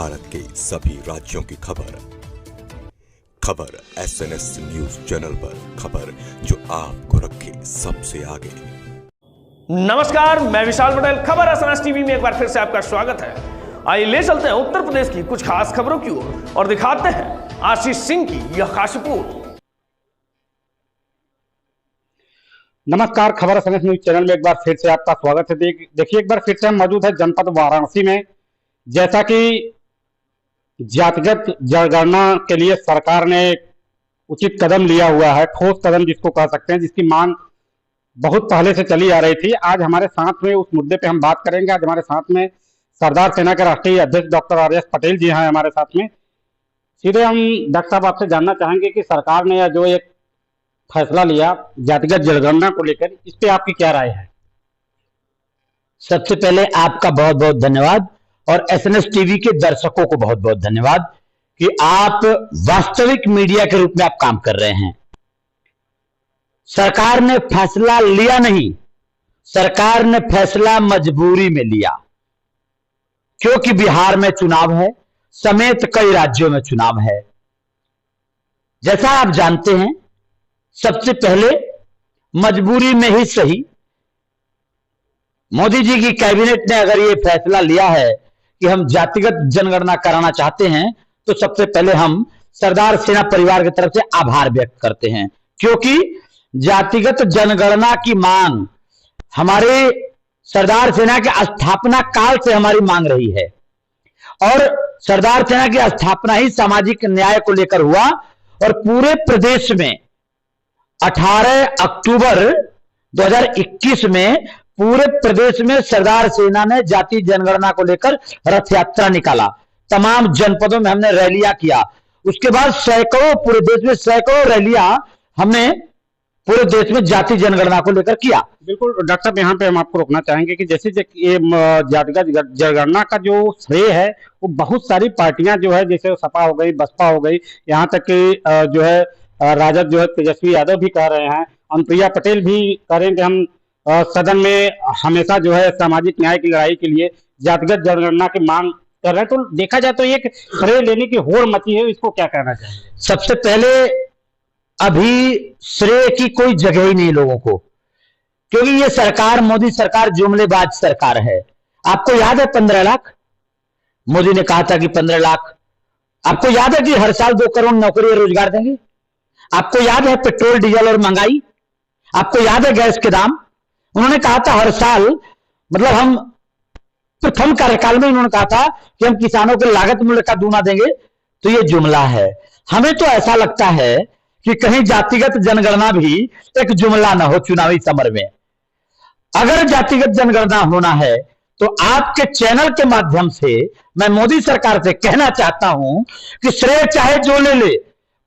भारत के सभी राज्यों की खबर SNS न्यूज चैनल पर, खबर जो आपको रखे सबसे आगे। नमस्कार, मैं विशाल पटेल। खबर SNS टीवी में एक बार फिर से आपका स्वागत है। आइए ले चलते हैं उत्तर प्रदेश की कुछ खास खबरों की ओर और दिखाते हैं आशीष सिंह की यह खास रिपोर्ट। नमस्कार, खबर SNS न्यूज चैनल में एक बार फिर से आपका स्वागत है। देखिए, एक बार फिर से हम मौजूद है जनपद वाराणसी में। जैसा कि जातिगत जनगणना के लिए सरकार ने उचित कदम लिया हुआ है, ठोस कदम जिसको कह सकते हैं, जिसकी मांग बहुत पहले से चली आ रही थी। आज हमारे साथ में उस मुद्दे पे हम बात करेंगे। आज हमारे साथ में सरदार सेना के राष्ट्रीय अध्यक्ष डॉक्टर RS पटेल जी हैं हमारे साथ में। सीधे हम डॉक्टर साहब आपसे जानना चाहेंगे कि सरकार ने जो एक फैसला लिया जातिगत जनगणना को लेकर, इस पे आपकी क्या राय है? सबसे पहले आपका बहुत बहुत धन्यवाद और SNS टीवी के दर्शकों को बहुत बहुत धन्यवाद कि आप वास्तविक मीडिया के रूप में आप काम कर रहे हैं। सरकार ने फैसला लिया नहीं, सरकार ने फैसला मजबूरी में लिया, क्योंकि बिहार में चुनाव है समेत कई राज्यों में चुनाव है। जैसा आप जानते हैं, सबसे पहले मजबूरी में ही सही मोदी जी की कैबिनेट ने अगर ये फैसला लिया है कि हम जातिगत जनगणना कराना चाहते हैं, तो सबसे पहले हम सरदार सेना परिवार की तरफ से आभार व्यक्त करते हैं, क्योंकि जातिगत जनगणना की मांग हमारे सरदार सेना के स्थापना काल से हमारी मांग रही है और सरदार सेना की स्थापना ही सामाजिक न्याय को लेकर हुआ और पूरे प्रदेश में 18 अक्टूबर 2021 में पूरे प्रदेश में सरदार सेना ने जाति जनगणना को लेकर रथ यात्रा निकाला। तमाम जनपदों में हमने रैलियां किया। उसके बाद पूरे देश में सैकड़ों रैलियां हमने पूरे देश में जाति जनगणना को लेकर किया। बिल्कुल डॉक्टर साहब, यहाँ पे हम आपको रोकना चाहेंगे कि जैसे ये जातिगत जनगणना का जो श्रेय है वो बहुत सारी पार्टियां जो है, जैसे सपा हो गई, बसपा हो गई, यहाँ तक कि जो है राजद जो है तेजस्वी यादव भी कह रहे हैं, अनुप्रिया पटेल भी कह रहे हैं कि हम सदन में हमेशा जो है सामाजिक न्याय की लड़ाई के लिए जातिगत जनगणना की मांग कर रहे हैं। तो देखा जाए तो एक श्रेय लेने की होड़ मची है, इसको क्या कहना चाहिए? सबसे पहले अभी श्रेय की कोई जगह ही नहीं लोगों को, क्योंकि ये सरकार, मोदी सरकार जुमलेबाज सरकार है। आपको याद है 15 लाख मोदी ने कहा था कि 15 लाख। आपको याद है कि हर साल 2 करोड़ नौकरी और रोजगार देंगे। आपको याद है पेट्रोल डीजल और महंगाई। आपको याद है गैस के दाम। उन्होंने कहा था हर साल, मतलब हम प्रथम कार्यकाल में उन्होंने कहा था कि हम किसानों के लागत मूल्य का दूना देंगे। तो ये जुमला है। हमें तो ऐसा लगता है कि कहीं जातिगत जनगणना भी एक जुमला ना हो चुनावी समर में। अगर जातिगत जनगणना होना है तो आपके चैनल के माध्यम से मैं मोदी सरकार से कहना चाहता हूं कि श्रेय चाहे जो ले ले,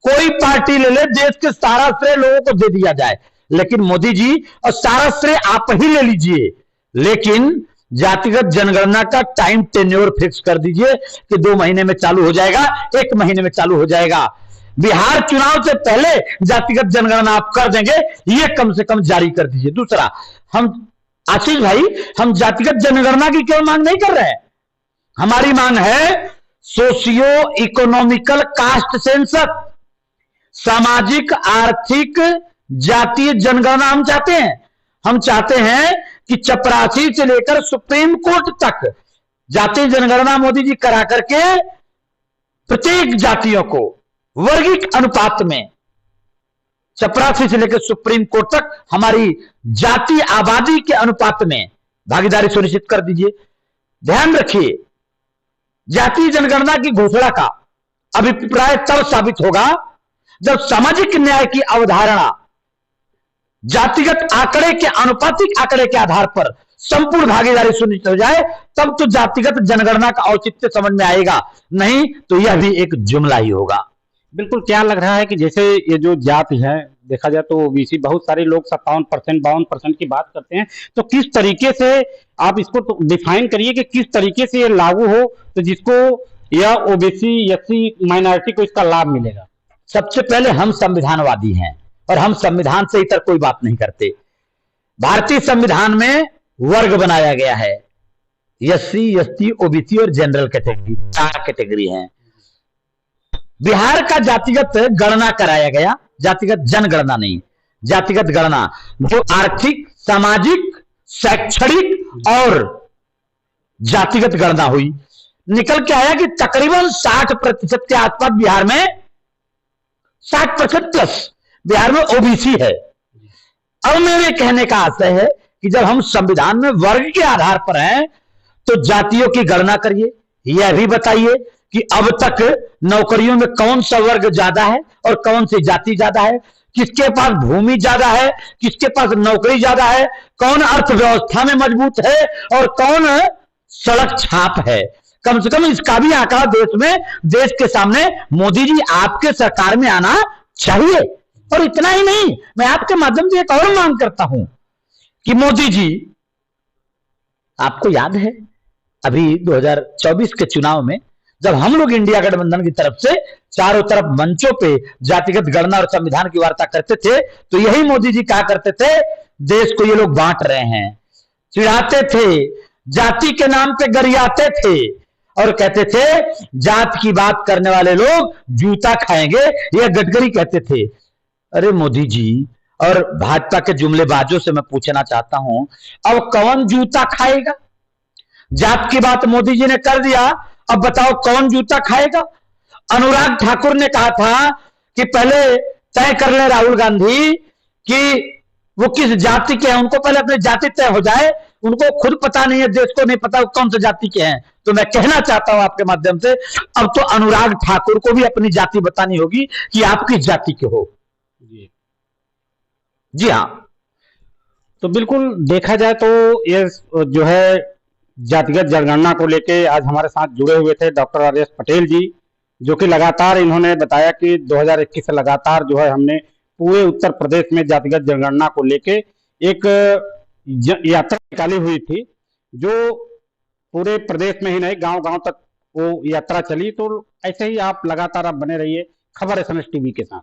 कोई पार्टी ले ले, देश के सारा श्रेय लोगों को दे दिया जाए, लेकिन मोदी जी और सारा श्रेय आप ही ले लीजिए। लेकिन जातिगत जनगणना का टाइम टेन्योर फिक्स कर दीजिए कि 2 महीने में चालू हो जाएगा, 1 महीने में चालू हो जाएगा। बिहार चुनाव से पहले जातिगत जनगणना आप कर देंगे, ये कम से कम जारी कर दीजिए। दूसरा, हम आशीष भाई, हम जातिगत जनगणना की क्यों मांग नहीं कर रहे हैं? हमारी मांग है सोशियो इकोनॉमिकल कास्ट सेंसस, सामाजिक आर्थिक जातीय जनगणना हम चाहते हैं। हम चाहते हैं कि चपरासी से लेकर सुप्रीम कोर्ट तक जातीय जनगणना मोदी जी करा करके प्रत्येक जातियों को वर्गिक अनुपात में, चपरासी से लेकर सुप्रीम कोर्ट तक हमारी जाति आबादी के अनुपात में भागीदारी सुनिश्चित कर दीजिए। ध्यान रखिए, जातीय जनगणना की घोषणा का अभिप्राय तब साबित होगा जब सामाजिक न्याय की अवधारणा जातिगत आंकड़े के, आनुपातिक आंकड़े के आधार पर संपूर्ण भागीदारी सुनिश्चित हो जाए, तब तो जातिगत जनगणना का औचित्य समझ में आएगा, नहीं तो यह भी एक जुमला ही होगा। बिल्कुल, क्या लग रहा है कि जैसे ये जो जाति है, देखा जाए तो ओबीसी, बहुत सारे लोग 57%, 52% की बात करते हैं, तो किस तरीके से आप इसको तो डिफाइन करिए कि किस तरीके से ये लागू हो तो जिसको या ओबीसी SC माइनॉरिटी को इसका लाभ मिलेगा? सबसे पहले हम संविधानवादी हैं और हम संविधान से इतर कोई बात नहीं करते। भारतीय संविधान में वर्ग बनाया गया है, एससी, एसटी, ओबीसी और जनरल कैटेगरी, 4 कैटेगरी हैं। बिहार का जातिगत गणना कराया गया, जातिगत जनगणना नहीं, जातिगत गणना, जो आर्थिक, सामाजिक, शैक्षणिक और जातिगत गणना हुई। निकल के आया कि तकरीबन 60% के आसपास बिहार में, 60% प्लस बिहार में ओबीसी है। अब मेरे कहने का आशय है कि जब हम संविधान में वर्ग के आधार पर हैं तो जातियों की गणना करिए, यह भी बताइए कि अब तक नौकरियों में कौन सा वर्ग ज्यादा है और कौन सी जाति ज्यादा है, किसके पास भूमि ज्यादा है, किसके पास नौकरी ज्यादा है, कौन अर्थव्यवस्था में मजबूत है और कौन सड़क छाप है। कम से कम इसका भी आंकड़ा देश के सामने मोदी जी आपके सरकार में आना चाहिए। और इतना ही नहीं, मैं आपके माध्यम से एक और मांग करता हूं कि मोदी जी, आपको याद है अभी 2024 के चुनाव में जब हम लोग इंडिया गठबंधन की तरफ से चारों तरफ मंचों पे जातिगत गणना और संविधान की वार्ता करते थे तो यही मोदी जी कहा करते थे, देश को ये लोग बांट रहे हैं, चिढ़ाते थे, जाति के नाम पे गरियाते थे और कहते थे जात की बात करने वाले लोग जूता खाएंगे, ये गडकरी कहते थे। अरे मोदी जी और भाजपा के जुमलेबाजों से मैं पूछना चाहता हूं, अब कौन जूता खाएगा? जात की बात मोदी जी ने कर दिया, अब बताओ कौन जूता खाएगा? अनुराग ठाकुर ने कहा था कि पहले तय कर ले राहुल गांधी कि वो किस जाति के हैं, उनको पहले अपनी जाति तय हो जाए, उनको खुद पता नहीं है, देश को नहीं पता कौन सी जाति के हैं। तो मैं कहना चाहता हूं आपके माध्यम से, अब तो अनुराग ठाकुर को भी अपनी जाति बतानी होगी कि आप किस जाति के हो। जी हाँ, तो बिल्कुल देखा जाए तो ये जो है जातिगत जनगणना को लेके आज हमारे साथ जुड़े हुए थे डॉक्टर आर एस पटेल जी, जो कि लगातार इन्होंने बताया कि 2021 से लगातार जो है हमने पूरे उत्तर प्रदेश में जातिगत जनगणना को लेके एक यात्रा निकाली हुई थी, जो पूरे प्रदेश में ही नहीं गांव-गांव तक वो यात्रा चली। तो ऐसे ही आप लगातार आप बने रहिए खबर SMS टीवी के साथ।